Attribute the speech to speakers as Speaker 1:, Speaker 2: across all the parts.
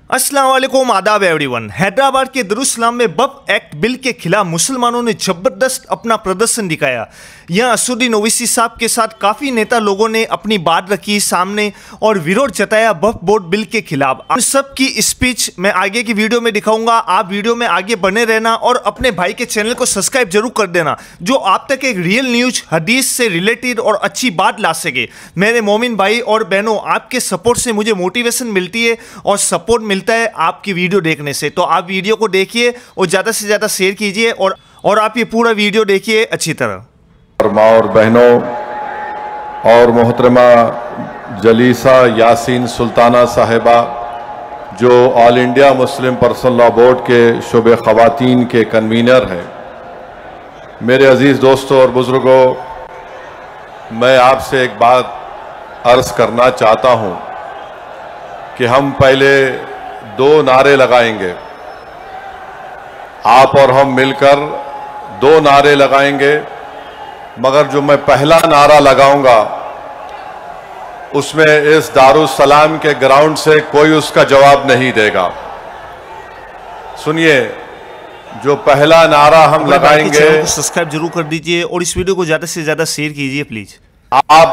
Speaker 1: अस्सलाम वालेकुम, आदाब एवरीवन। हैदराबाद के दरुस्सलाम में वक्फ एक्ट बिल के खिलाफ मुसलमानों ने जबरदस्त अपना प्रदर्शन दिखाया। यहां असदुद्दीन ओवैसी साहब के साथ काफ़ी नेता लोगों ने अपनी बात रखी सामने और विरोध जताया वक्फ बोर्ड बिल के खिलाफ। उन सब की स्पीच मैं आगे की वीडियो में दिखाऊंगा। आप वीडियो में आगे बने रहना और अपने भाई के चैनल को सब्सक्राइब जरूर कर देना, जो आप तक एक रियल न्यूज हदीस से रिलेटेड और अच्छी बात ला सके। मेरे मोमिन भाई और बहनों, आपके सपोर्ट से मुझे मोटिवेशन मिलती है और सपोर्ट मिलता है आपकी वीडियो देखने से। तो आप वीडियो को देखिए और ज़्यादा से ज़्यादा शेयर कीजिए और आप ये पूरा वीडियो देखिए अच्छी तरह।
Speaker 2: माँ और बहनों और मोहतरमा जलीसा यासीन सुल्ताना साहिबा, जो all India Muslim personal law board के शुबे ख़वातीन के कन्वीनर हैं, मेरे अजीज़ दोस्तों और बुज़ुर्गों, मैं आपसे एक बात अर्ज़ करना चाहता हूँ कि हम पहले 2 नारे लगाएंगे। आप और हम मिलकर 2 नारे लगाएंगे, मगर जो मैं पहला नारा लगाऊंगा उसमें इस दारुस्सलाम के ग्राउंड से कोई उसका जवाब नहीं देगा। सुनिए, जो पहला नारा हम लगाएंगे,
Speaker 1: सब्सक्राइब जरूर कर दीजिए और इस वीडियो को ज्यादा से ज्यादा शेयर कीजिए प्लीज।
Speaker 2: आप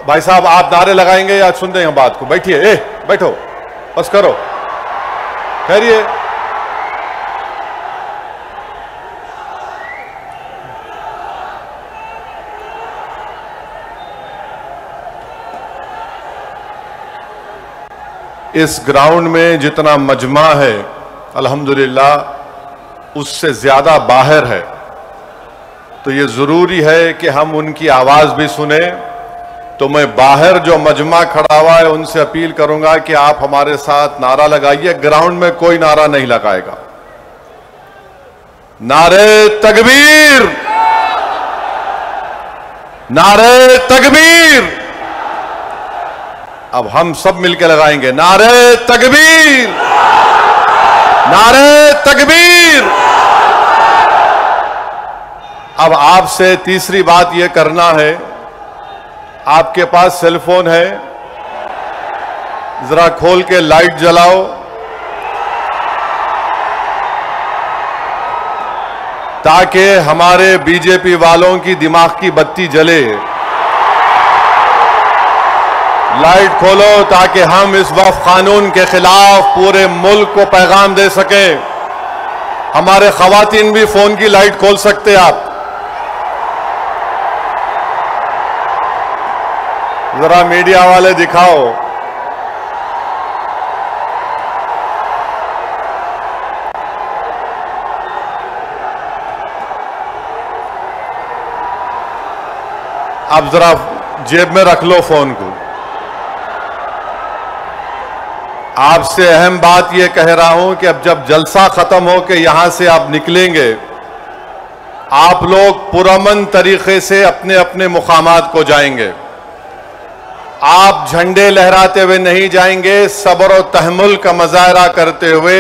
Speaker 2: भाई साहब, आप नारे लगाएंगे या सुन रहे हैं बात को? बैठिए, बैठो, बस करो, ठहरिए। इस ग्राउंड में जितना मजमा है अल्हम्दुलिल्लाह उससे ज्यादा बाहर है, तो ये जरूरी है कि हम उनकी आवाज भी सुने। तो मैं बाहर जो मजमा खड़ा हुआ है उनसे अपील करूंगा कि आप हमारे साथ नारा लगाइए। ग्राउंड में कोई नारा नहीं लगाएगा। नारे तकबीर, नारे तकबीर। अब हम सब मिलकर लगाएंगे नारे तकबीर, नारे तकबीर। अब आपसे तीसरी बात यह करना है, आपके पास सेलफोन है, जरा खोल के लाइट जलाओ ताकि हमारे बीजेपी वालों की दिमाग की बत्ती जले। लाइट खोलो ताकि हम इस वक्फ कानून के खिलाफ पूरे मुल्क को पैगाम दे सकें। हमारे खवातीन भी फोन की लाइट खोल सकते आप। जरा मीडिया वाले दिखाओ। अब जरा जेब में रख लो फोन को। आपसे अहम बात यह कह रहा हूं कि अब जब जलसा खत्म हो के यहां से आप निकलेंगे, आप लोग पुरअमन तरीके से अपने अपने मुकामात को जाएंगे। आप झंडे लहराते हुए नहीं जाएंगे, सब्र और तहम्मुल का मुजाहरा करते हुए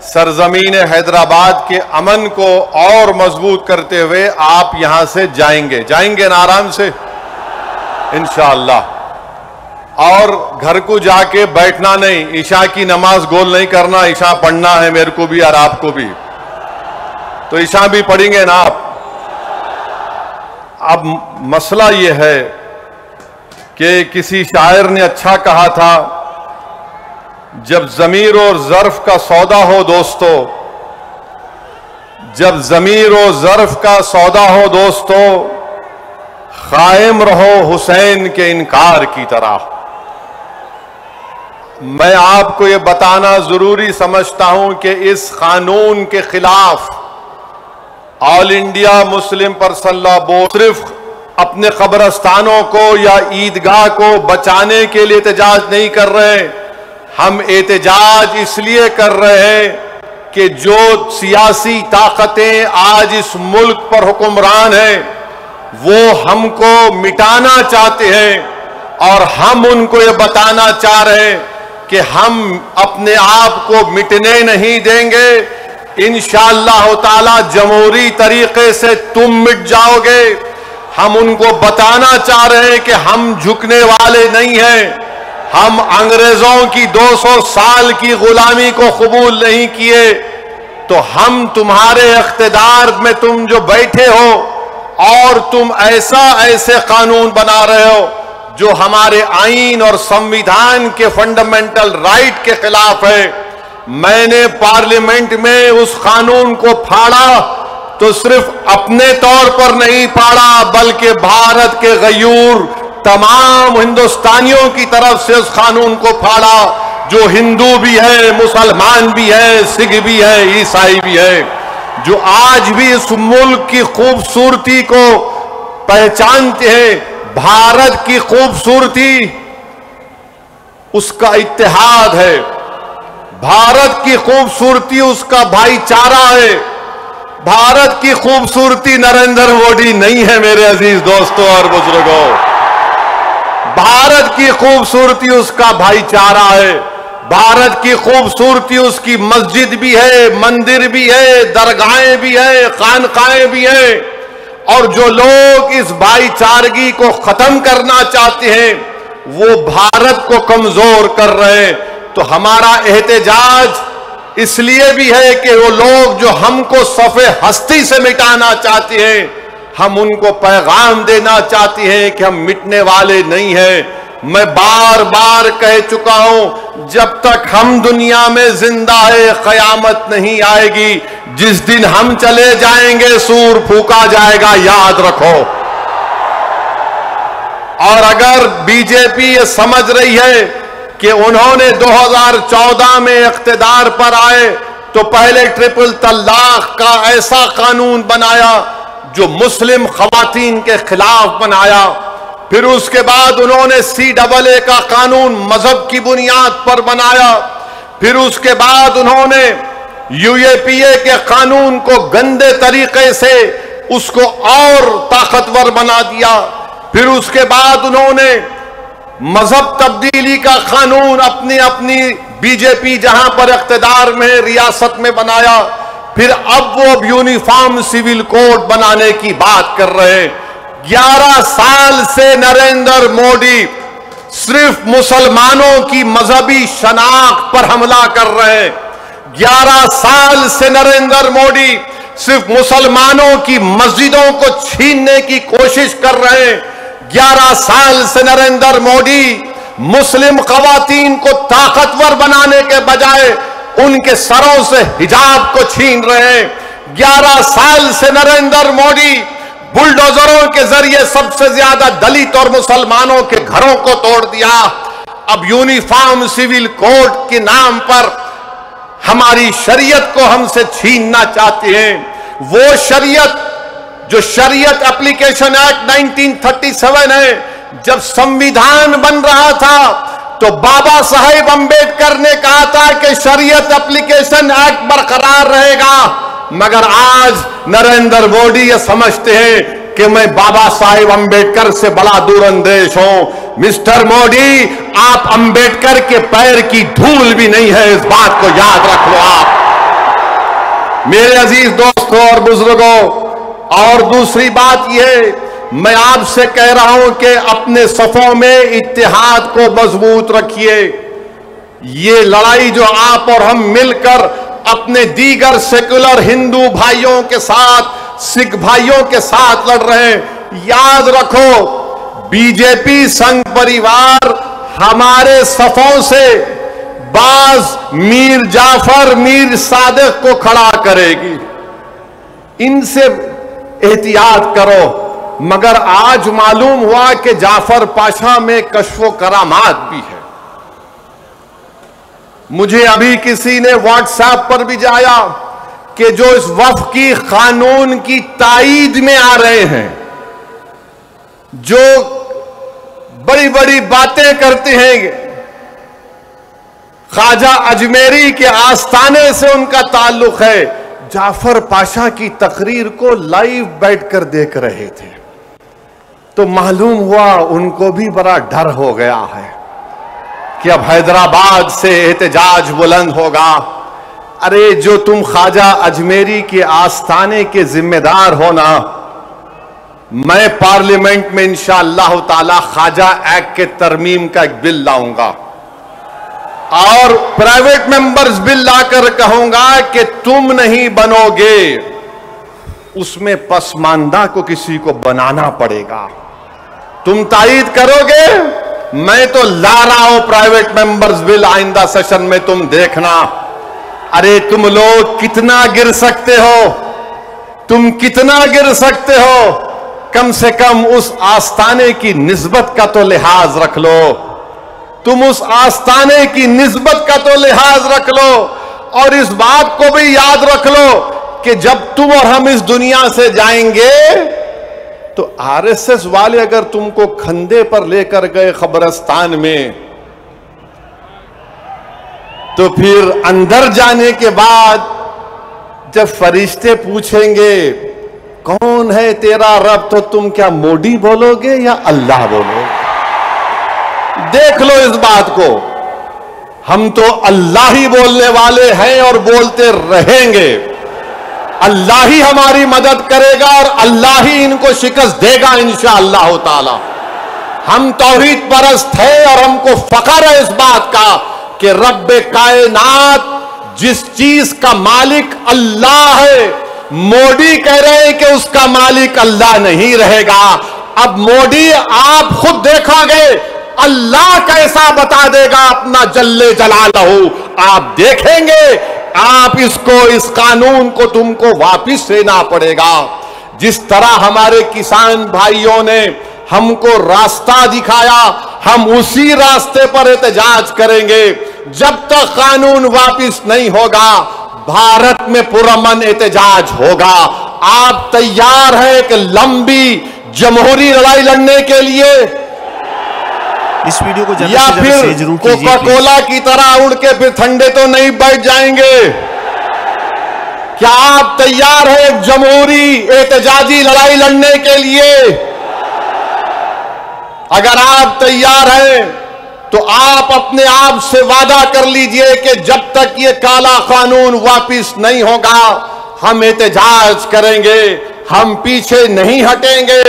Speaker 2: सरजमीन हैदराबाद के अमन को और मजबूत करते हुए आप यहां से जाएंगे ना आराम से इंशाअल्लाह। और घर को जाके बैठना नहीं, ईशा की नमाज गोल नहीं करना। ईशा पढ़ना है मेरे को भी और आपको भी, तो ईशा भी पढ़ेंगे ना आप। अब मसला यह है कि किसी शायर ने अच्छा कहा था, जब ज़मीर और ज़र्फ का सौदा हो दोस्तों, जब ज़मीर और ज़र्फ का सौदा हो दोस्तों, कायम रहो हुसैन के इनकार की तरह। मैं आपको यह बताना जरूरी समझता हूं कि इस कानून के खिलाफ all India Muslim personal law board सिर्फ अपने कब्रस्तानों को या ईदगाह को बचाने के लिए एहतजाज नहीं कर रहे। हम एहतजाज इसलिए कर रहे हैं कि जो सियासी ताकतें आज इस मुल्क पर हुक्मरान हैं, वो हमको मिटाना चाहते हैं और हम उनको ये बताना चाह रहे हैं कि हम अपने आप को मिटने नहीं देंगे। इंशाअल्लाह ताला जमहूरी तरीके से तुम मिट जाओगे। हम उनको बताना चाह रहे हैं कि हम झुकने वाले नहीं हैं, हम अंग्रेजों की 200 साल की गुलामी को कबूल नहीं किए, तो हम तुम्हारे इख्तिदार में तुम जो बैठे हो और तुम ऐसे कानून बना रहे हो जो हमारे आईन और संविधान के फंडामेंटल राइट के खिलाफ है। मैंने पार्लियामेंट में उस कानून को फाड़ा तो सिर्फ अपने तौर पर नहीं फाड़ा, बल्कि भारत के गयूर तमाम हिंदुस्तानियों की तरफ से उस कानून को फाड़ा, जो हिंदू भी है, मुसलमान भी है, सिख भी है, ईसाई भी है, जो आज भी इस मुल्क की खूबसूरती को पहचानते हैं। भारत की खूबसूरती उसका इत्तेहाद है, भारत की खूबसूरती उसका भाईचारा है, भारत की खूबसूरती नरेंद्र मोदी नहीं है मेरे अजीज दोस्तों और बुजुर्गों। भारत की खूबसूरती उसका भाईचारा है, भारत की खूबसूरती उसकी मस्जिद भी है, मंदिर भी है, दरगाहें भी है, खानकाएं भी है। और जो लोग इस भाईचारगी को खत्म करना चाहते हैं वो भारत को कमजोर कर रहे हैं। तो हमारा एहतजाज इसलिए भी है कि वो लोग जो हमको सफ़े हस्ती से मिटाना चाहते हैं, हम उनको पैगाम देना चाहते हैं कि हम मिटने वाले नहीं हैं। मैं बार बार कह चुका हूं, जब तक हम दुनिया में जिंदा है कयामत नहीं आएगी। जिस दिन हम चले जाएंगे सूर फूका जाएगा, याद रखो। और अगर बीजेपी ये समझ रही है कि उन्होंने 2014 में इख्तिदार पर आए तो पहले ट्रिपल तलाक का ऐसा कानून बनाया जो मुस्लिम खवातीन के खिलाफ बनाया, फिर उसके बाद उन्होंने CAA का कानून मजहब की बुनियाद पर बनाया, फिर उसके बाद उन्होंने UAPA के कानून को गंदे तरीके से उसको और ताकतवर बना दिया, फिर उसके बाद उन्होंने मजहब तब्दीली का कानून अपनी बीजेपी जहां पर इख्तिदार में रियासत में बनाया, फिर अब वो यूनिफॉर्म सिविल कोड बनाने की बात कर रहे हैं। 11 साल से नरेंद्र मोदी सिर्फ मुसलमानों की मजहबी शनाख्त पर हमला कर रहे हैं। 11 साल से नरेंद्र मोदी सिर्फ मुसलमानों की मस्जिदों को छीनने की कोशिश कर रहे हैं। 11 साल से नरेंद्र मोदी मुस्लिम खवातीन को ताकतवर बनाने के बजाय उनके सरों से हिजाब को छीन रहे हैं। 11 साल से नरेंद्र मोदी बुलडोजरों के जरिए सबसे ज्यादा दलित और मुसलमानों के घरों को तोड़ दिया। अब यूनिफॉर्म सिविल कोड के नाम पर हमारी शरीयत को हमसे छीनना चाहते हैं। वो शरीयत जो शरीयत एप्लीकेशन एक्ट 1937 है, जब संविधान बन रहा था तो बाबा साहेब अंबेडकर ने कहा था कि शरीयत एप्लीकेशन एक्ट बरकरार रहेगा, मगर आज नरेंद्र मोदी ये समझते हैं कि मैं बाबा साहेब अंबेडकर से बड़ा दूरअंदेश हूं। मिस्टर मोदी, आप अंबेडकर के पैर की धूल भी नहीं है, इस बात को याद रख लो आप मेरे अजीज दोस्तों और बुजुर्गों। और दूसरी बात यह, मैं आपसे कह रहा हूं कि अपने सफों में इत्तेहाद को मजबूत रखिए। ये लड़ाई जो आप और हम मिलकर अपने दीगर सेकुलर हिंदू भाइयों के साथ, सिख भाइयों के साथ लड़ रहे हैं, याद रखो बीजेपी संघ परिवार हमारे सफों से बाज मीर जाफर, मीर सादिक को खड़ा करेगी। इनसे एहतियात करो। मगर आज मालूम हुआ कि जाफर पाशा में कश्फो करामात भी है। मुझे अभी किसी ने व्हाट्सएप पर भी जाया कि जो इस वक्फ की कानून की ताईद में आ रहे हैं, जो बड़ी बड़ी बातें करते हैं, ख्वाजा अजमेरी के आस्थाने से उनका ताल्लुक है, जाफर पाशा की तकरीर को लाइव बैठकर देख रहे थे, तो मालूम हुआ उनको भी बड़ा डर हो गया है कि अब हैदराबाद से एहतजाज बुलंद होगा। अरे जो तुम ख्वाजा अजमेरी के आस्थाने के जिम्मेदार हो ना, मैं पार्लियामेंट में इंशाअल्लाह ताला ख्वाजा एक्ट के तरमीम का एक बिल लाऊंगा और प्राइवेट मेंबर्स बिल लाकर कहूंगा कि तुम नहीं बनोगे, उसमें पसमानदा को किसी को बनाना पड़ेगा। तुम तायीद करोगे, मैं तो ला रहा हूं प्राइवेट मेंबर्स बिल आइंदा सेशन में, तुम देखना। अरे तुम लोग कितना गिर सकते हो, तुम कितना गिर सकते हो, कम से कम उस आस्ताने की निस्बत का तो लिहाज रख लो। तुम उस आस्ताने की निस्बत का तो लिहाज रख लो और इस बात को भी याद रख लो कि जब तुम और हम इस दुनिया से जाएंगे तो आरएसएस वाले अगर तुमको खंदे पर लेकर गए कब्रिस्तान में, तो फिर अंदर जाने के बाद जब फरिश्ते पूछेंगे कौन है तेरा रब, तो तुम क्या मोदी बोलोगे या अल्लाह बोलोगे? देख लो इस बात को। हम तो अल्लाह ही बोलने वाले हैं और बोलते रहेंगे। अल्लाह ही हमारी मदद करेगा और अल्लाह ही इनको शिकस्त देगा इंशाअल्लाह ताला। हम तौहीद परस्त हैं और हमको फख्र है इस बात का कि रब्बे कायनात जिस चीज का मालिक अल्लाह है, मोदी कह रहे हैं कि उसका मालिक अल्लाह नहीं रहेगा। अब मोदी आप खुद देखोगे अल्लाह कैसा बता देगा अपना जल्ले जलालहू, आप देखेंगे। आप इसको, इस कानून को तुमको वापिस लेना पड़ेगा। जिस तरह हमारे किसान भाइयों ने हमको रास्ता दिखाया, हम उसी रास्ते पर एहतजाज करेंगे। जब तक कानून वापिस नहीं होगा, भारत में पुरअमन एहतजाज होगा। आप तैयार हैं कि लंबी जमहूरी लड़ाई लड़ने के लिए,
Speaker 1: इस वीडियो को
Speaker 2: या फिर कोका कोला की तरह उड़ के फिर ठंडे तो नहीं बैठ जाएंगे? क्या आप तैयार हैं जमहूरी एहतजाजी लड़ाई लड़ने के लिए? अगर आप तैयार हैं तो आप अपने आप से वादा कर लीजिए कि जब तक ये काला कानून वापिस नहीं होगा, हम एहतजाज करेंगे, हम पीछे नहीं हटेंगे,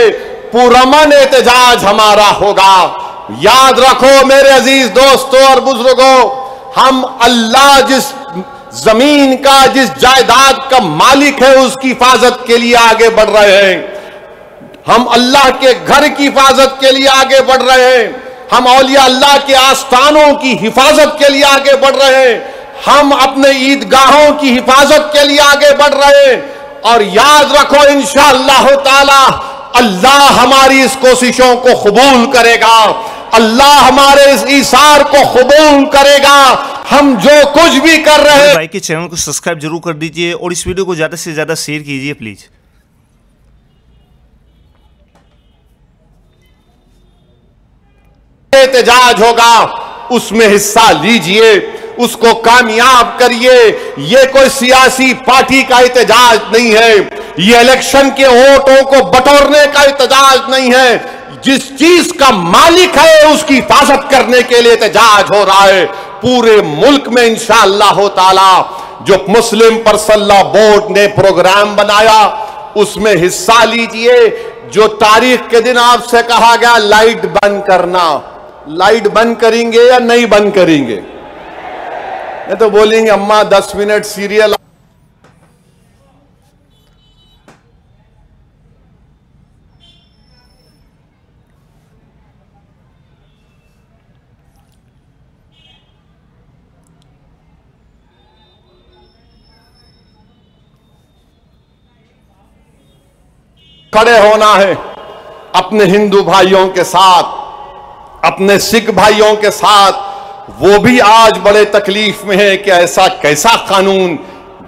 Speaker 2: पुरअमन एहतजाज हमारा होगा। याद रखो मेरे अजीज दोस्तों और बुजुर्गों, हम अल्लाह जिस जमीन का, जिस जायदाद का मालिक है, उसकी हिफाजत के लिए आगे बढ़ रहे हैं। हम अल्लाह के घर की हिफाजत के लिए आगे बढ़ रहे हैं। हम औलिया अल्लाह के आस्थानों की हिफाजत के लिए आगे बढ़ रहे हैं। हम अपने ईदगाहों की हिफाजत के लिए आगे बढ़ रहे हैं। और याद रखो इंशाअल्लाह ताला अल्लाह हमारी इस कोशिशों को कबूल करेगा, अल्लाह हमारे इस ईसार को कबूल करेगा। हम जो कुछ भी कर रहे हैं,
Speaker 1: भाई के चैनल को सब्सक्राइब जरूर कर दीजिए और इस वीडियो को ज्यादा से ज्यादा शेयर कीजिए प्लीज।
Speaker 2: एहतजाज होगा, उसमें हिस्सा लीजिए, उसको कामयाब करिए। ये कोई सियासी पार्टी का एहतजाज नहीं है, ये इलेक्शन के वोटों को बटोरने का एहतजाज नहीं है। जिस चीज का मालिक है उसकी हिफाजत करने के लिए एहतजाज हो रहा है पूरे मुल्क में इंशाअल्लाह ताला। जो मुस्लिम पर्सनल लॉ बोर्ड ने प्रोग्राम बनाया उसमें हिस्सा लीजिए। जो तारीख के दिन आपसे कहा गया लाइट बंद करना, लाइट बंद करेंगे या नहीं बंद करेंगे? नहीं तो बोलेंगे अम्मा 10 मिनट सीरियल। खड़े होना है अपने हिंदू भाइयों के साथ, अपने सिख भाइयों के साथ। वो भी आज बड़े तकलीफ में है कि ऐसा कैसा कानून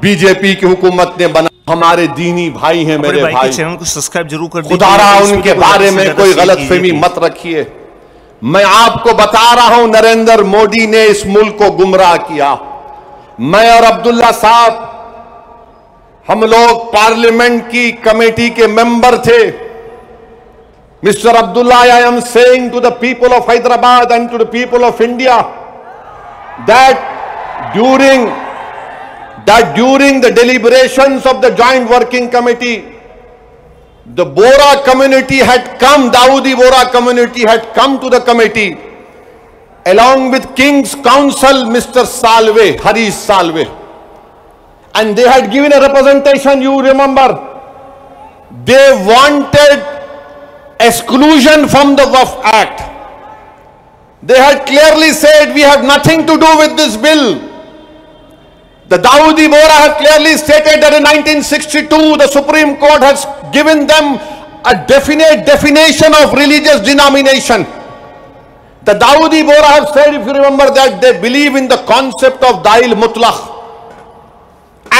Speaker 2: बीजेपी की हुकूमत ने बना। हमारे दीनी भाई हैं मेरे भाई,
Speaker 1: चैनल को सब्सक्राइब जरूर कर दीजिए।
Speaker 2: खुदारा उनके बारे में कोई गलतफहमी मत रखिए। मैं आपको बता रहा हूं नरेंद्र मोदी ने इस मुल्क को गुमराह किया। मैं और अब्दुल्ला साहब हम लोग पार्लियामेंट की कमेटी के मेंबर थे। Mister Abdullah, I am saying to the people of Hyderabad and to the people of India that during the deliberations of the joint working committee the Bora community had come, Dawoodi Bora community had come to the committee along with King's Counsel, Mr. Salve, Harish Salve. And they had given a representation, you remember. They wanted exclusion from the Waqf Act. They had clearly said, we have nothing to do with this bill. The Dawoodi Bora have clearly stated that in 1962, the Supreme Court has given them a definite definition of religious denomination. The Dawoodi Bora have said, if you remember, that they believe in the concept of Dail Mutlaq.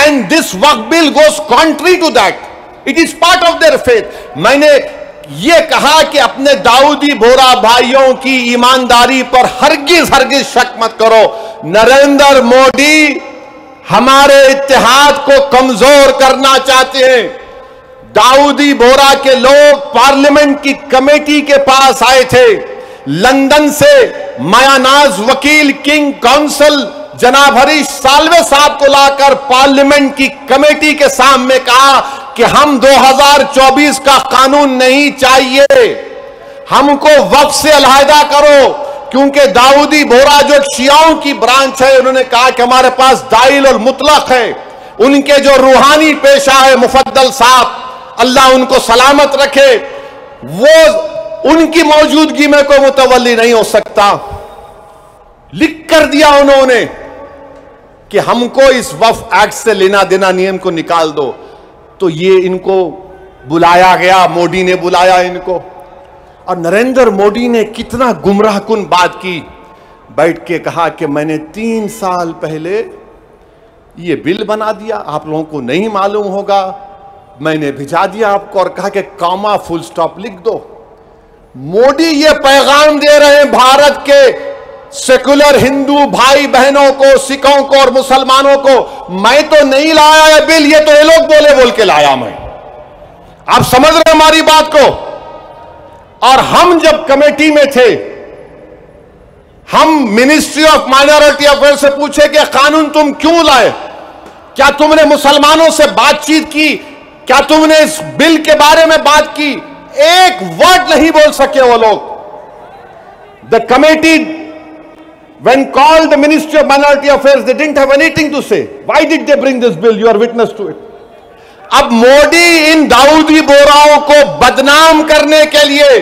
Speaker 2: And this Waqf bill goes contrary to that. It is part of their faith. मैंने ये कहा कि अपने दाऊदी बोरा भाइयों की ईमानदारी पर हरगिज शक मत करो। नरेंद्र मोदी हमारे इत्तेहाद को कमजोर करना चाहते हैं। दाऊदी बोरा के लोग पार्लियामेंट की कमेटी के पास आए थे, लंदन से मायानाज वकील किंग काउंसिल जनाब हरीश साल्वे साहब को लाकर पार्लियामेंट की कमेटी के सामने कहा कि हम 2024 का कानून नहीं चाहिए, हमको वक्फ से अलहदा करो, क्योंकि दाऊदी बोरा जो शियाओं की ब्रांच है, उन्होंने कहा कि हमारे पास दाइल और मुतलक है। उनके जो रूहानी पेशा है मुफद्दल साहब, अल्लाह उनको सलामत रखे, वो उनकी मौजूदगी में कोई मुतवल्ली नहीं हो सकता। लिख कर दिया उन्होंने कि हमको इस वक्फ एक्ट से लेना देना नियम को निकाल दो। तो ये इनको बुलाया गया, मोदी ने बुलाया इनको, और नरेंद्र मोदी ने कितना गुमराहकुन बात की, बैठ के कहा कि मैंने 3 साल पहले ये बिल बना दिया, आप लोगों को नहीं मालूम होगा, मैंने भिजा दिया आपको और कहा कि कॉमा फुल स्टॉप लिख दो। मोदी ये पैगाम दे रहे हैं भारत के सेकुलर हिंदू भाई बहनों को, सिखों को और मुसलमानों को, मैं तो नहीं लाया है बिल, ये तो ये लोग बोल के लाया मैं। आप समझ रहे हमारी बात को। और हम जब कमेटी में थे, हम मिनिस्ट्री ऑफ माइनॉरिटी अफेयर से पूछे कि कानून तुम क्यों लाए, क्या तुमने मुसलमानों से बातचीत की, क्या तुमने इस बिल के बारे में बात की? एक वर्ड नहीं बोल सके वो लोग। The committee when called the Ministry of Minority Affairs, they didn't have anything to say. Why did they bring this bill? You are witness to it. अब मोदी इन दाऊदी बोराओं को बदनाम करने के लिए,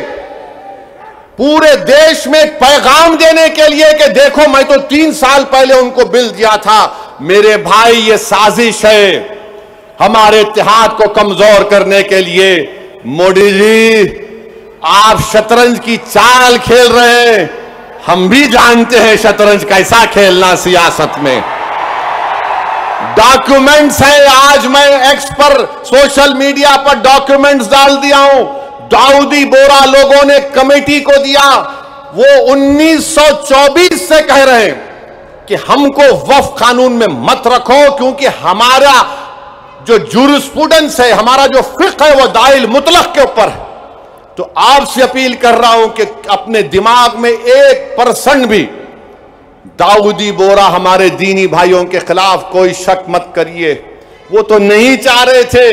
Speaker 2: पूरे देश में पैगाम देने के लिए कि देखो मैं तो 3 साल पहले उनको बिल दिया था, मेरे भाई ये साजिश है हमारे इत्तेहाद को कमजोर करने के लिए। मोदी जी, आप शतरंज की चाल खेल रहे हैं, हम भी जानते हैं शतरंज कैसा खेलना सियासत में। डॉक्यूमेंट्स है, आज मैं एक्स पर सोशल मीडिया पर डॉक्यूमेंट्स डाल दिया हूं, दाऊदी बोरा लोगों ने कमेटी को दिया, वो 1924 से कह रहे हैं कि हमको वक्फ कानून में मत रखो, क्योंकि हमारा जो जूरिस्प्रूडेंस है, हमारा जो फिक्र है, वो दाइल मुतलक के ऊपर है। तो आपसे अपील कर रहा हूं कि अपने दिमाग में 1% भी दाऊदी बोरा हमारे दीनी भाइयों के खिलाफ कोई शक मत करिए। वो तो नहीं चाह रहे थे,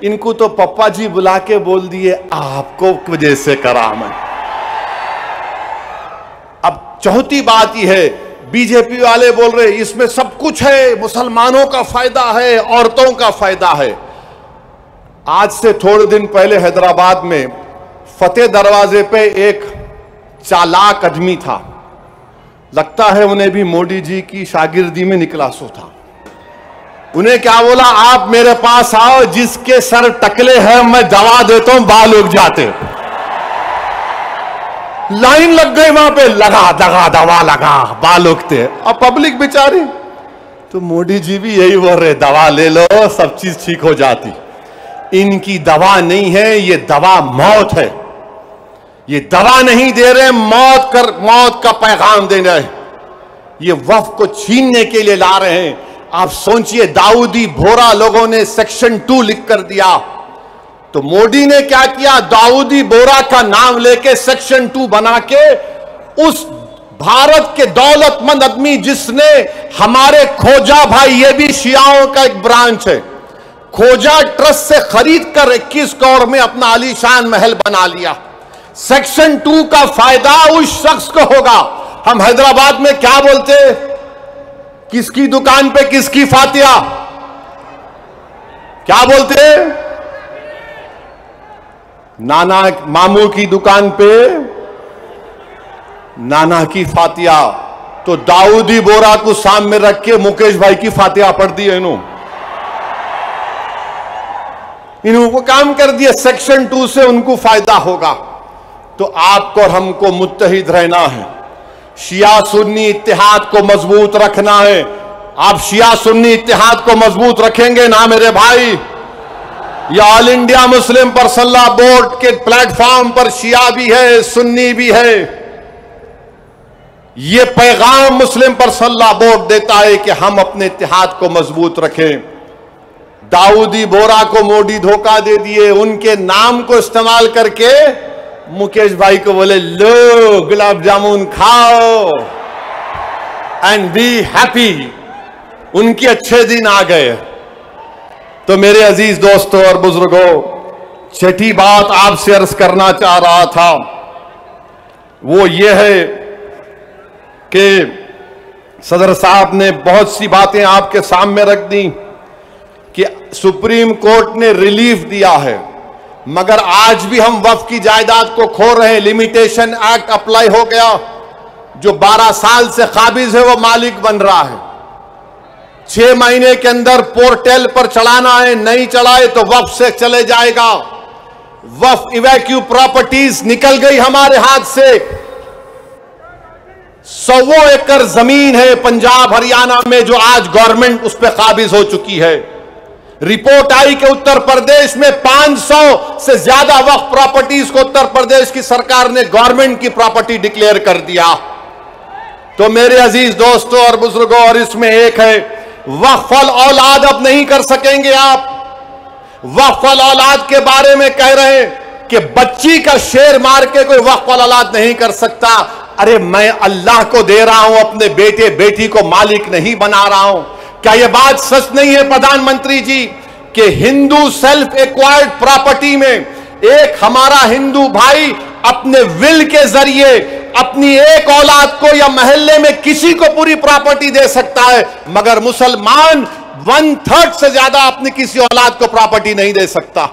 Speaker 2: इनको तो पप्पा जी बुला के बोल दिए आपको वजह से करा मैं। अब चौथी बात यह है, बीजेपी वाले बोल रहे इसमें सब कुछ है, मुसलमानों का फायदा है, औरतों का फायदा है। आज से थोड़े दिन पहले हैदराबाद में फतेह दरवाजे पे एक चालाक आदमी था, लगता है उन्हें भी मोदी जी की शागिर्दी में निकला सो था। उन्हें क्या बोला, आप मेरे पास आओ, जिसके सर टकले हैं मैं दवा देता हूं, बाल उग जाते। लाइन लग गई वहां पे, लगा दगा दवा लगा, बाल उगते। अब पब्लिक बेचारी, तो मोदी जी भी यही बोल रहे, दवा ले लो सब चीज ठीक हो जाती। इनकी दवा नहीं है, ये दवा मौत है। ये दवा नहीं दे रहे, मौत का पैगाम दे रहे हैं। ये वक्फ को छीनने के लिए ला रहे हैं। आप सोचिए, दाऊदी बोरा लोगों ने सेक्शन 2 लिख कर दिया, तो मोदी ने क्या किया, दाऊदी बोरा का नाम लेके सेक्शन 2 बना के, उस भारत के दौलतमंद आदमी जिसने हमारे खोजा भाई, ये भी शियाओं का एक ब्रांच है, खोजा ट्रस्ट से खरीद कर 21 करोड़ में अपना आलीशान महल बना लिया। सेक्शन 2 का फायदा उस शख्स को होगा। हम हैदराबाद में क्या बोलते, किसकी दुकान पे किसकी फातिया, क्या बोलते, नाना मामू की दुकान पे नाना की फातिया। तो दाऊदी बोरा को सामने रख के मुकेश भाई की फातिया पढ़ दी है इन्होंने काम कर दिया। सेक्शन 2 से उनको फायदा होगा। तो आपको और हमको मुत्तहिद रहना है, शिया सुन्नी इत्तेहाद को मजबूत रखना है। आप शिया सुन्नी इत्तेहाद को मजबूत रखेंगे ना मेरे भाई? ये all India Muslim personal law board के प्लेटफॉर्म पर शिया भी है, सुन्नी भी है। ये पैगाम मुस्लिम पर्सनल लॉ बोर्ड देता है कि हम अपने इत्तेहाद को मजबूत रखें। दाऊदी बोरा को मोदी धोखा दे दिए, उनके नाम को इस्तेमाल करके मुकेश भाई को बोले लो गुलाब जामुन खाओ एंड बी हैप्पी। उनके अच्छे दिन आ गए। तो मेरे अजीज दोस्तों और बुजुर्गों, छठी बात आपसे अर्ज करना चाह रहा था वो ये है कि सदर साहब ने बहुत सी बातें आपके सामने रख दी कि सुप्रीम कोर्ट ने रिलीफ दिया है, मगर आज भी हम वक्फ की जायदाद को खो रहे हैं। लिमिटेशन एक्ट अप्लाई हो गया, जो 12 साल से काबिज है वो मालिक बन रहा है। 6 महीने के अंदर पोर्टल पर चढ़ाना है, नहीं चढ़ाए तो वक्फ से चले जाएगा। वक्फ इवैक्यू प्रॉपर्टीज निकल गई हमारे हाथ से। 100 एकड़ जमीन है पंजाब हरियाणा में जो आज गवर्नमेंट उस पर काबिज हो चुकी है। रिपोर्ट आई कि उत्तर प्रदेश में 500 से ज्यादा वक्फ प्रॉपर्टीज को उत्तर प्रदेश की सरकार ने गवर्नमेंट की प्रॉपर्टी डिक्लेयर कर दिया। तो मेरे अजीज दोस्तों और बुजुर्गों, और इसमें एक है वक्फ औलाद अब नहीं कर सकेंगे आप। वक्फ औलाद के बारे में कह रहे हैं कि बच्ची का शेर मार के कोई वक्फ औलाद नहीं कर सकता। अरे मैं अल्लाह को दे रहा हूं, अपने बेटे बेटी को मालिक नहीं बना रहा हूं। क्या यह बात सच नहीं है प्रधानमंत्री जी कि हिंदू सेल्फ एक्वायर्ड प्रॉपर्टी में एक हमारा हिंदू भाई अपने विल के जरिए अपनी एक औलाद को या मोहल्ले में किसी को पूरी प्रॉपर्टी दे सकता है, मगर मुसलमान 1/3 से ज्यादा अपनी किसी औलाद को प्रॉपर्टी नहीं दे सकता।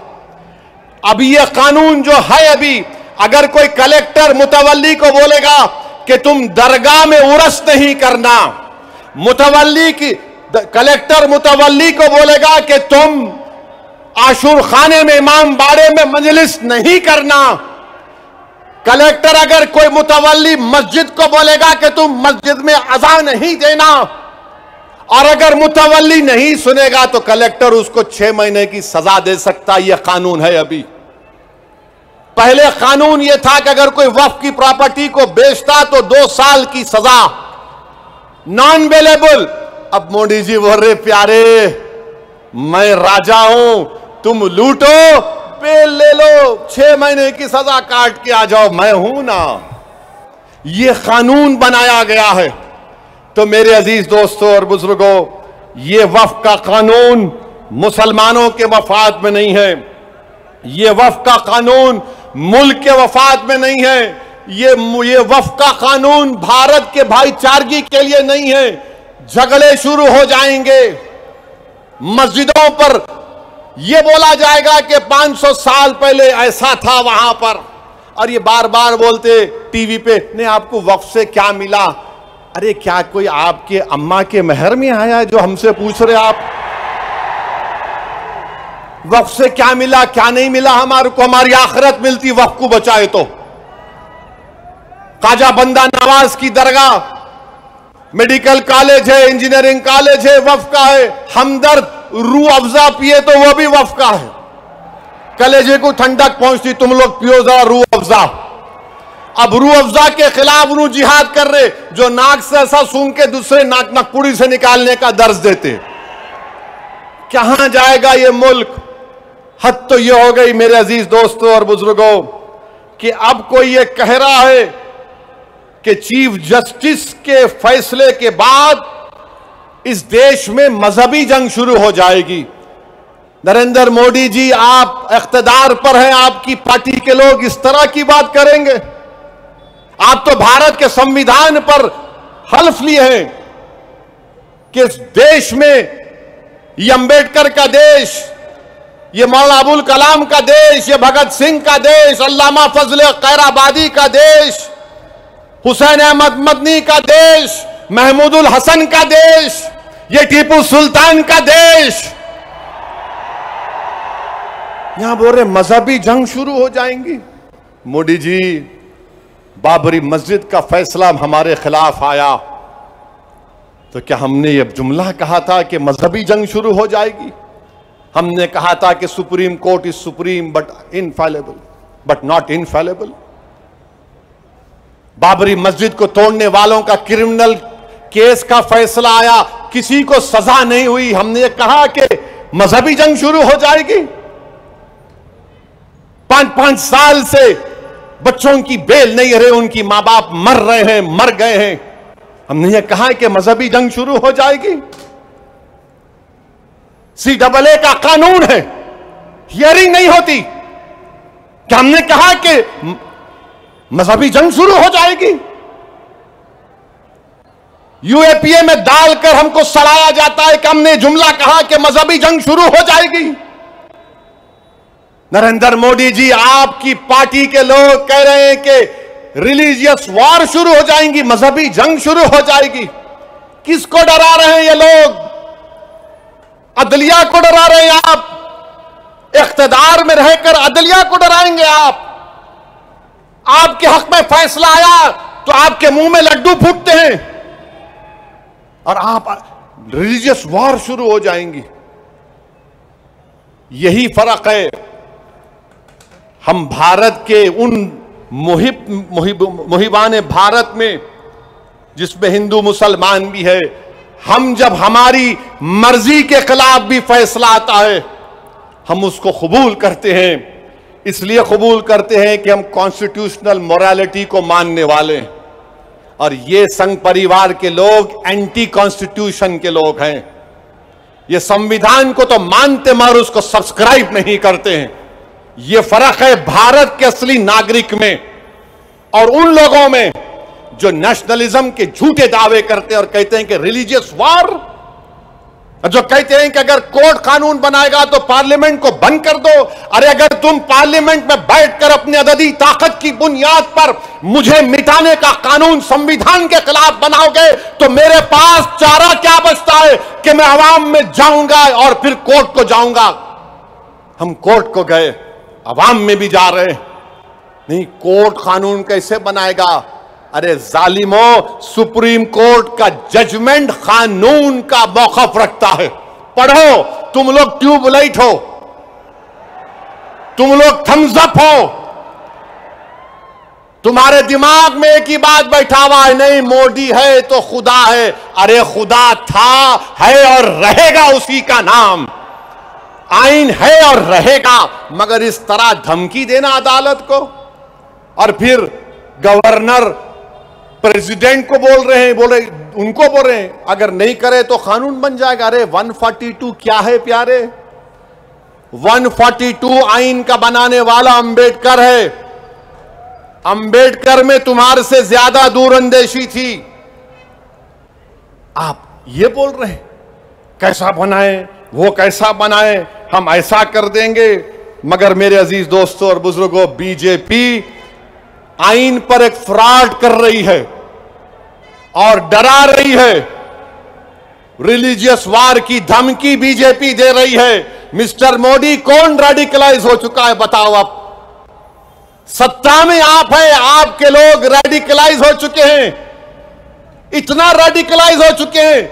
Speaker 2: अभी यह कानून जो है, अभी अगर कोई कलेक्टर मुतवल्ली को बोलेगा कि तुम दरगाह में उर्स नहीं करना, कलेक्टर मुतवल्ली को बोलेगा कि तुम आशूर खाने में इमाम बाड़े में मजलिस नहीं करना, कलेक्टर अगर कोई मुतवल्ली मस्जिद को बोलेगा कि तुम मस्जिद में अज़ान नहीं देना, और अगर मुतवल्ली नहीं सुनेगा तो कलेक्टर उसको 6 महीने की सजा दे सकता। यह कानून है। अभी पहले कानून यह था कि अगर कोई वक्फ की प्रॉपर्टी को बेचता तो 2 साल की सजा, नॉन वेलेबल। अब मोदी जी बोल रहे प्यारे मैं राजा हूं, तुम लूटो बेल ले लो, 6 महीने की सजा काट के आ जाओ, मैं हूं ना। यह कानून बनाया गया है। तो मेरे अजीज दोस्तों और बुजुर्गों, यह वक्फ का कानून मुसलमानों के मफाद में नहीं है। यह वक्फ का कानून मुल्क के वफाद में नहीं है। ये वक्फ का कानून भारत के भाईचारगी के लिए नहीं है। झगड़े शुरू हो जाएंगे। मस्जिदों पर यह बोला जाएगा कि 500 साल पहले ऐसा था वहां पर, और ये बार बार बोलते टीवी पे, नहीं आपको वक्फ से क्या मिला? अरे क्या कोई आपके अम्मा के महर में आया है जो हमसे पूछ रहे आप? वक्फ से क्या मिला क्या नहीं मिला? हमारे को हमारी आखिरत मिलती वक्फ को बचाए तो। ख्वाजा बंदा नवाज की दरगाह, मेडिकल कॉलेज है, इंजीनियरिंग कॉलेज है, वक्फ का है। हमदर्द रूह अफ़ज़ा पिए तो वह भी वक्फ का है। कलेजे को ठंडक पहुंचती, तुम लोग पियो जरा रूह अफ़ज़ा। अब रूह अफ़ज़ा के खिलाफ रूह जिहाद कर रहे, जो नाक से ऐसा सूंघ के दूसरे नाक नकपुड़ी से निकालने का दर्ज देते। कहां जाएगा ये मुल्क? हद तो ये हो गई मेरे अजीज दोस्तों और बुजुर्गों कि अब कोई ये कह रहा है कि चीफ जस्टिस के फैसले के बाद इस देश में मजहबी जंग शुरू हो जाएगी। नरेंद्र मोदी जी, आप इख्तिदार पर हैं, आपकी पार्टी के लोग इस तरह की बात करेंगे? आप तो भारत के संविधान पर हल्फ लिए हैं कि इस देश में ये अंबेडकर का देश, ये मौलाना अबुल कलाम का देश, ये भगत सिंह का देश, अल्लामा फजल खैराबादी का देश, हुसैन अहमद मदनी का देश, महमूदुल हसन का देश, ये टीपू सुल्तान का देश। यहां बोल रहे मजहबी जंग शुरू हो जाएंगी। मोदी जी, बाबरी मस्जिद का फैसला हमारे खिलाफ आया तो क्या हमने ये जुमला कहा था कि मजहबी जंग शुरू हो जाएगी? हमने कहा था कि supreme court is supreme but infallible, but not infallible. Babri मस्जिद को तोड़ने वालों का क्रिमिनल केस का फैसला आया, किसी को सजा नहीं हुई, हमने कहा कि मजहबी जंग शुरू हो जाएगी। 5-5 साल से बच्चों की बेल नहीं रहे, उनकी मां बाप मर रहे हैं, मर गए हैं, हमने ये कहा कि मजहबी जंग शुरू हो जाएगी। CAA का कानून है, हियरिंग नहीं होती, क्या हमने कहा कि मजहबी जंग शुरू हो जाएगी? UAPA में डालकर हमको सड़ाया जाता है कि हमने जुमला कहा कि मजहबी जंग शुरू हो जाएगी। नरेंद्र मोदी जी, आपकी पार्टी के लोग कह रहे हैं कि रिलीजियस वॉर शुरू हो जाएंगी, मजहबी जंग शुरू हो जाएगी। किसको डरा रहे हैं ये लोग? अदलिया को डरा रहे हैं आप। इख्तिदार में रहकर अदलिया को डराएंगे आप। आपके हक में फैसला आया तो आपके मुंह में लड्डू फूटते हैं और आप रिलीजियस वॉर शुरू हो जाएंगी। यही फर्क है हम भारत के उन मुहिबान भारत में जिसमें हिंदू मुसलमान भी है। हम जब हमारी मर्जी के खिलाफ भी फैसला आता है हम उसको कबूल करते हैं। इसलिए कबूल करते हैं कि हम कॉन्स्टिट्यूशनल मोरालिटी को मानने वाले हैं और ये संघ परिवार के लोग एंटी कॉन्स्टिट्यूशन के लोग हैं। ये संविधान को तो मानते मगर उसको सब्सक्राइब नहीं करते हैं। ये फर्क है भारत के असली नागरिक में और उन लोगों में जो नेशनलिज्म के झूठे दावे करते हैं और कहते हैं कि रिलीजियस वॉर, जो कहते हैं कि अगर कोर्ट कानून बनाएगा तो पार्लियामेंट को बंद कर दो। अरे अगर तुम पार्लियामेंट में बैठकर अपनी अददी ताकत की बुनियाद पर मुझे मिटाने का कानून संविधान के खिलाफ बनाओगे तो मेरे पास चारा क्या बचता है कि मैं अवाम में जाऊंगा और फिर कोर्ट को जाऊंगा। हम कोर्ट को गए, अवाम में भी जा रहे हैं। नहीं, कोर्ट कानून कैसे बनाएगा? अरे जालिमों, सुप्रीम कोर्ट का जजमेंट कानून का मौकफ रखता है। पढ़ो, तुम लोग ट्यूबलाइट हो, तुम लोग थम्स अप हो, तुम्हारे दिमाग में एक ही बात बैठा हुआ है, नहीं मोदी है तो खुदा है। अरे खुदा था, है और रहेगा उसी का नाम। आइन है और रहेगा, मगर इस तरह धमकी देना अदालत को और फिर गवर्नर प्रेसिडेंट को बोल रहे हैं, उनको बोल रहे हैं अगर नहीं करे तो कानून बन जाएगा। अरे 142 क्या है प्यारे? 142 आइन का बनाने वाला अंबेडकर है। अंबेडकर में तुम्हारे से ज्यादा दूरअंदेशी थी। आप ये बोल रहे हैं कैसा बनाए, वो कैसा बनाए, हम ऐसा कर देंगे। मगर मेरे अजीज दोस्तों और बुजुर्गों, बीजेपी आइन पर एक फ्रॉड कर रही है और डरा रही है। रिलीजियस वार की धमकी बीजेपी दे रही है। मिस्टर मोदी, कौन रेडिकलाइज हो चुका है बताओ? आप सत्ता में आप हैं, आपके लोग रेडिकलाइज हो चुके हैं। इतना रेडिकलाइज हो चुके हैं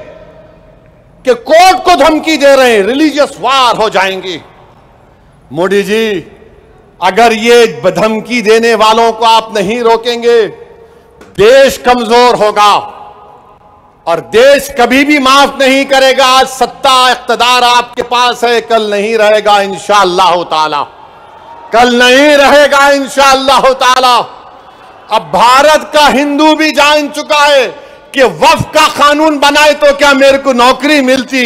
Speaker 2: कि कोर्ट को धमकी दे रहे हैं, रिलीजियस वार हो जाएंगी। मोदी जी, अगर ये धमकी देने वालों को आप नहीं रोकेंगे, देश कमजोर होगा और देश कभी भी माफ नहीं करेगा। आज सत्ता इख्तिदार आपके पास है, कल नहीं रहेगा इंशाअल्लाह ताला, कल नहीं रहेगा इंशाअल्लाह ताला। अब भारत का हिंदू भी जान चुका है कि वक्फ का कानून बनाए तो क्या मेरे को नौकरी मिलती,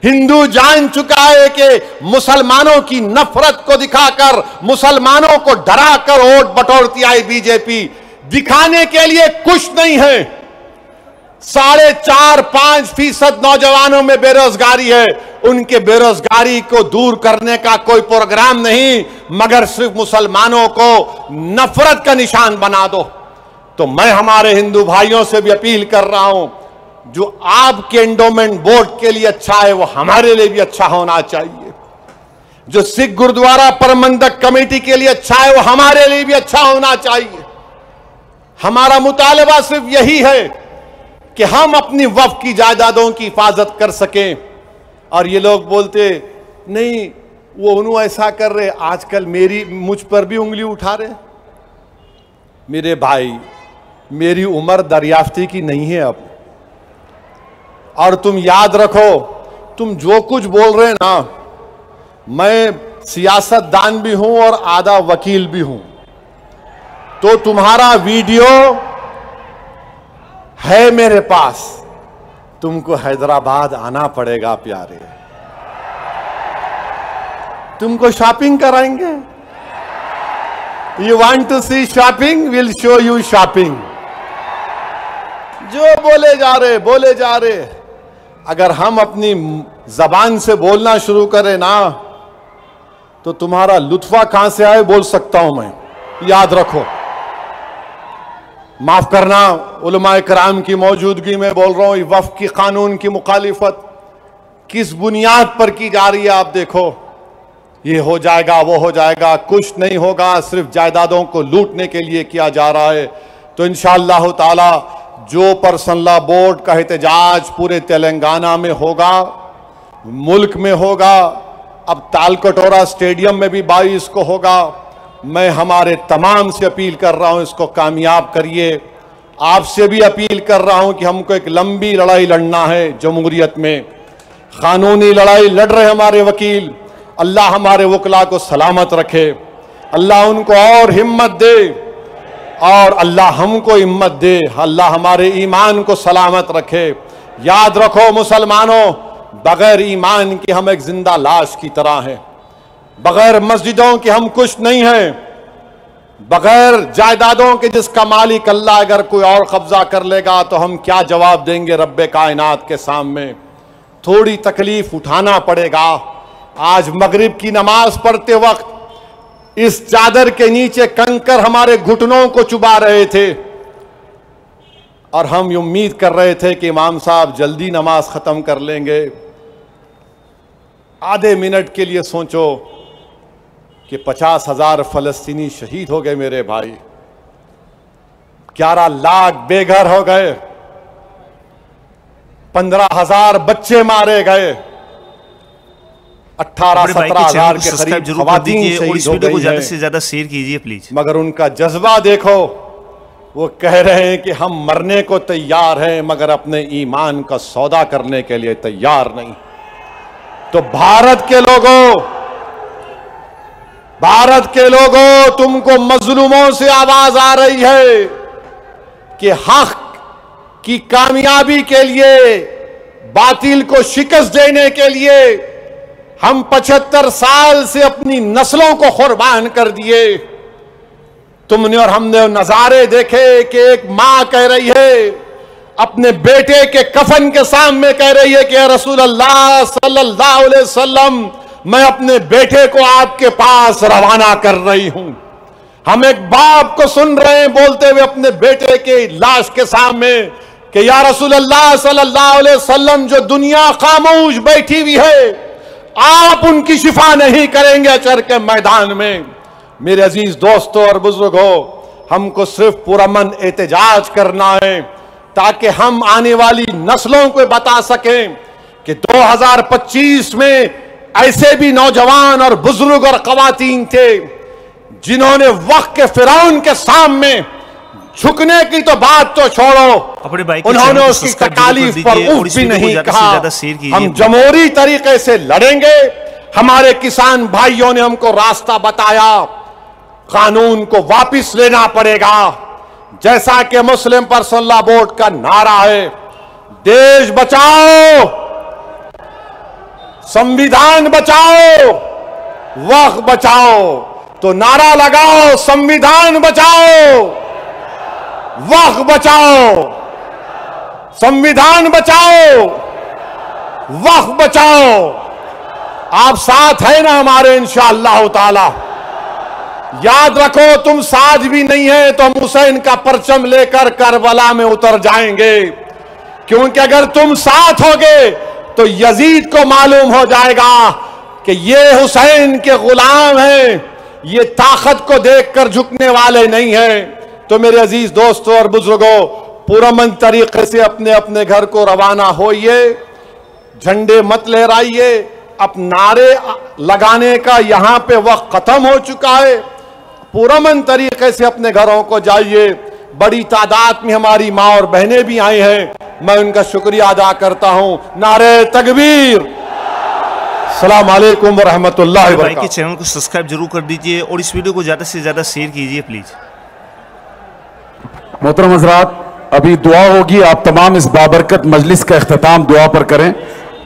Speaker 2: हिंदू जान चुका है कि मुसलमानों की नफरत को दिखाकर, मुसलमानों को डराकर वोट बटोरती आई बीजेपी। दिखाने के लिए कुछ नहीं है। 4.5-5% नौजवानों में बेरोजगारी है। उनके बेरोजगारी को दूर करने का कोई प्रोग्राम नहीं, मगर सिर्फ मुसलमानों को नफरत का निशान बना दो। तो मैं हमारे हिंदू भाइयों से भी अपील कर रहा हूं, जो आपके एंडोमेंट बोर्ड के लिए अच्छा है वो हमारे लिए भी अच्छा होना चाहिए। जो सिख गुरुद्वारा प्रबंधक कमेटी के लिए अच्छा है वो हमारे लिए भी अच्छा होना चाहिए। हमारा मुतालबा सिर्फ यही है कि हम अपनी वक्फ की जायदादों की हिफाजत कर सकें। और ये लोग बोलते नहीं वो उन्होंने ऐसा कर रहे, आजकल मुझ पर भी उंगली उठा रहे। मेरे भाई, मेरी उम्र दरियाफ्ती की नहीं है अब। और तुम याद रखो, तुम जो कुछ बोल रहे ना, मैं सियासतदान भी हूं और आधा वकील भी हूं। तो तुम्हारा वीडियो है मेरे पास, तुमको हैदराबाद आना पड़ेगा प्यारे। तुमको शॉपिंग कराएंगे। You want to see shopping, will show you shopping. जो बोले जा रहे। अगर हम अपनी जबान से बोलना शुरू करें ना, तो तुम्हारा लुत्फा कहां से आए बोल सकता हूं मैं। याद रखो, माफ करना, उलमाए कराम की मौजूदगी में बोल रहा हूं। वक्फ की कानून की मुखालिफत किस बुनियाद पर की जा रही है आप देखो। ये हो जाएगा, वो हो जाएगा, कुछ नहीं होगा, सिर्फ जायदादों को लूटने के लिए किया जा रहा है। तो इंशाअल्लाह ताला जो पर्सनल लॉ बोर्ड का एहतजाज पूरे तेलंगाना में होगा, मुल्क में होगा, अब तालकटोरा स्टेडियम में भी 22 को होगा। मैं हमारे तमाम से अपील कर रहा हूं, इसको कामयाब करिए। आपसे भी अपील कर रहा हूं कि हमको एक लंबी लड़ाई लड़ना है जमहूरियत में। कानूनी लड़ाई लड़ रहे हमारे वकील, अल्लाह हमारे वकला को सलामत रखे, अल्लाह उनको और हिम्मत दे, और अल्लाह हमको हिम्मत दे, अल्लाह हमारे ईमान को सलामत रखे। याद रखो मुसलमानों, बगैर ईमान के हम एक जिंदा लाश की तरह हैं। बगैर मस्जिदों के हम कुछ नहीं हैं। बगैर जायदादों के जिसका मालिक अल्लाह अगर कोई और कब्जा कर लेगा तो हम क्या जवाब देंगे रब्बे कायनात के सामने। थोड़ी तकलीफ उठाना पड़ेगा। आज मगरिब की नमाज पढ़ते वक्त इस चादर के नीचे कंकर हमारे घुटनों को चुबा रहे थे, और हम ये उम्मीद कर रहे थे कि इमाम साहब जल्दी नमाज खत्म कर लेंगे। आधे मिनट के लिए सोचो कि 50,000 फलस्तीनी शहीद हो गए मेरे भाई, 11 लाख बेघर हो गए, 15,000 बच्चे मारे गए, 18-17,000 के करीब खवातीन शहीद हो गई
Speaker 1: ज्यादा से ज्यादा शेयर कीजिए प्लीज।
Speaker 2: मगर उनका जज्बा देखो, वो कह रहे हैं कि हम मरने को तैयार हैं मगर अपने ईमान का सौदा करने के लिए तैयार नहीं। तो भारत के लोगों, तुमको मजलूमों से आवाज आ रही है कि हक की कामयाबी के लिए, बातिल को शिकस्त देने के लिए हम 75 साल से अपनी नस्लों को कुर्बान कर दिए। तुमने और हमने नजारे देखे कि एक मां कह रही है अपने बेटे के कफन के सामने, कह रही है कि रसूल अल्लाह सल्लल्लाहु अलैहि वसल्लम, मैं अपने बेटे को आपके पास रवाना कर रही हूं। हम एक बाप को सुन रहे हैं बोलते हुए अपने बेटे के लाश के सामने कि या रसूल अल्लाह सल्लल्लाहु अलैहि वसल्लम, जो दुनिया खामोश बैठी हुई है, आप उनकी शिफा नहीं करेंगे अचर के मैदान में। मेरे अजीज दोस्तों और बुजुर्गों, हमको सिर्फ पुरअमन एहतजाज करना है ताकि हम आने वाली नस्लों को बता सकें कि 2025 में ऐसे भी नौजवान और बुजुर्ग और खवातीन थे जिन्होंने वक्त के फिरौन के सामने झुकने की तो बात तो छोड़ो,
Speaker 1: अपने भाई
Speaker 2: उन्होंने उसकी तकालीफ पर उफ भी नहीं कहा। हम जमहूरी तरीके से लड़ेंगे। हमारे किसान भाइयों ने हमको रास्ता बताया, कानून को वापस लेना पड़ेगा। जैसा कि मुस्लिम पर्सनल लॉ बोर्ड का नारा है, देश बचाओ, संविधान बचाओ, वक्त बचाओ। तो नारा लगाओ, संविधान बचाओ, वक्त बचाओ, संविधान बचाओ, वक्त बचाओ। आप साथ है ना हमारे इंशाअल्लाह ताला। याद रखो, तुम साथ भी नहीं है तो हम हुसैन का परचम लेकर करबला में उतर जाएंगे, क्योंकि अगर तुम साथ होगे तो यजीद को मालूम हो जाएगा कि ये हुसैन के गुलाम हैं, ये ताकत को देखकर झुकने वाले नहीं हैं। तो मेरे अजीज दोस्तों और बुजुर्गों, पुरअमन तरीके से अपने अपने घर को रवाना होइए, झंडे मत लहराइए। अब नारे लगाने का यहां पे वक्त खत्म हो चुका है। पुरअमन तरीके से अपने घरों को जाइए। बड़ी तादाद में हमारी माँ और बहनें भी आई हैं, मैं उनका शुक्रिया अदा करता हूं। नारे तकबीर, अस्सलाम वालेकुम व रहमतुल्लाहि व
Speaker 1: भाई के
Speaker 2: बरकातहू।
Speaker 1: चैनल को सब्सक्राइब जरूर कर दीजिए और इस वीडियो को ज़्यादा से ज़्यादा शेयर कीजिए प्लीज़।
Speaker 3: मोहतरम हज़रात, अभी दुआ होगी, आप तमाम इस बाबरकत मजलिस का इख्तिताम दुआ पर करें।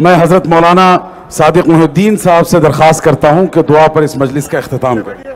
Speaker 3: मैं हज़रत मौलाना सादिक मुहिउद्दीन साहब से दरख्वास्त करता हूं कि दुआ पर इस मजलिस का इख्तिताम करें।